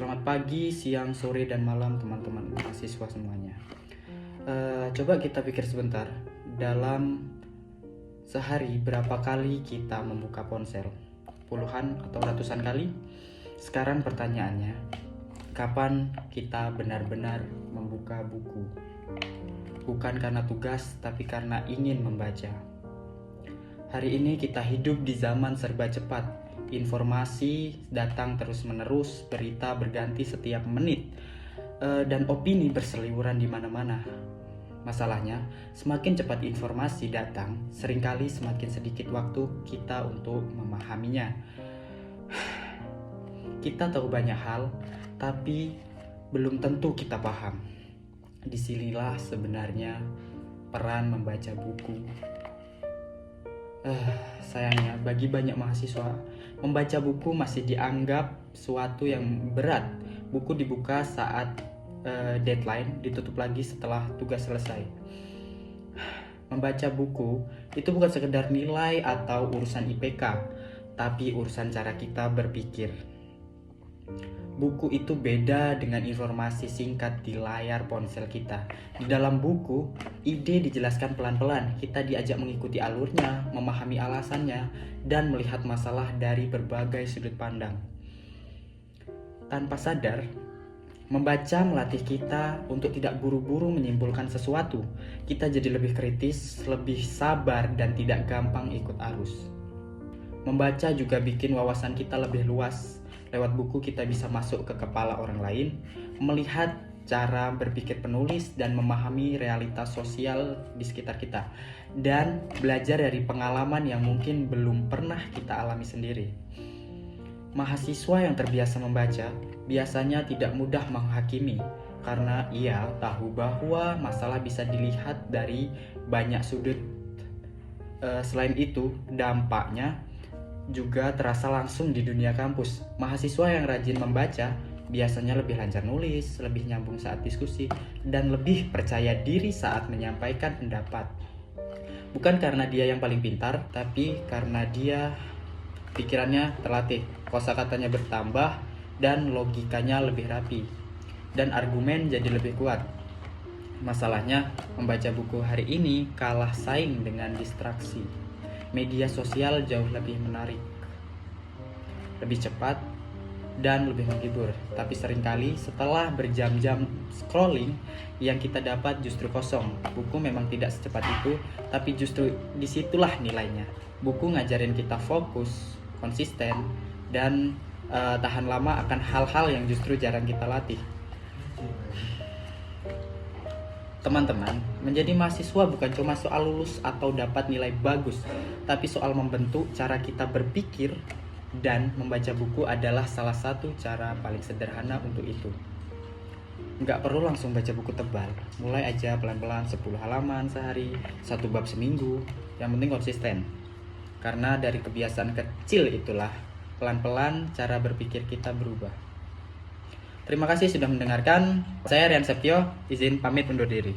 Selamat pagi, siang, sore, dan malam teman-teman mahasiswa semuanya. Coba kita pikir sebentar, dalam sehari berapa kali kita membuka ponsel? Puluhan atau ratusan kali? Sekarang pertanyaannya, kapan kita benar-benar membuka buku? Bukan karena tugas, tapi karena ingin membaca. Hari ini kita hidup di zaman serba cepat. Informasi datang terus-menerus, berita berganti setiap menit, dan opini berseliweran di mana-mana. Masalahnya, semakin cepat informasi datang, seringkali semakin sedikit waktu kita untuk memahaminya. Kita tahu banyak hal, tapi belum tentu kita paham. Disinilah sebenarnya peran membaca buku. Sayangnya, bagi banyak mahasiswa, membaca buku masih dianggap suatu yang berat. Buku dibuka saat deadline, ditutup lagi setelah tugas selesai. Membaca buku itu bukan sekedar nilai atau urusan IPK, tapi urusan cara kita berpikir. Buku itu beda dengan informasi singkat di layar ponsel kita. Di dalam buku, ide dijelaskan pelan-pelan. Kita diajak mengikuti alurnya, memahami alasannya, dan melihat masalah dari berbagai sudut pandang. Tanpa sadar, membaca melatih kita untuk tidak buru-buru menyimpulkan sesuatu. Kita jadi lebih kritis, lebih sabar, dan tidak gampang ikut arus. Membaca juga bikin wawasan kita lebih luas. Lewat buku kita bisa masuk ke kepala orang lain, melihat cara berpikir penulis dan memahami realitas sosial di sekitar kita, dan belajar dari pengalaman yang mungkin belum pernah kita alami sendiri. Mahasiswa yang terbiasa membaca biasanya tidak mudah menghakimi karena ia tahu bahwa masalah bisa dilihat dari banyak sudut. Selain itu, dampaknya juga terasa langsung di dunia kampus. Mahasiswa yang rajin membaca biasanya lebih lancar nulis, lebih nyambung saat diskusi, dan lebih percaya diri saat menyampaikan pendapat. Bukan karena dia yang paling pintar, tapi karena dia pikirannya terlatih, kosakatanya bertambah, dan logikanya lebih rapi, dan argumen jadi lebih kuat. Masalahnya, membaca buku hari ini kalah saing dengan distraksi. Media sosial jauh lebih menarik, lebih cepat, dan lebih menghibur. Tapi seringkali setelah berjam-jam scrolling, yang kita dapat justru kosong. Buku memang tidak secepat itu, tapi justru disitulah nilainya. Buku ngajarin kita fokus, konsisten, dan tahan lama akan hal-hal yang justru jarang kita latih. Teman-teman, menjadi mahasiswa bukan cuma soal lulus atau dapat nilai bagus, tapi soal membentuk cara kita berpikir, dan membaca buku adalah salah satu cara paling sederhana untuk itu. Nggak perlu langsung baca buku tebal, mulai aja pelan-pelan 10 halaman sehari, 1 bab seminggu, yang penting konsisten. Karena dari kebiasaan kecil itulah, pelan-pelan cara berpikir kita berubah. Terima kasih sudah mendengarkan. Saya Rian Septio, izin pamit undur diri.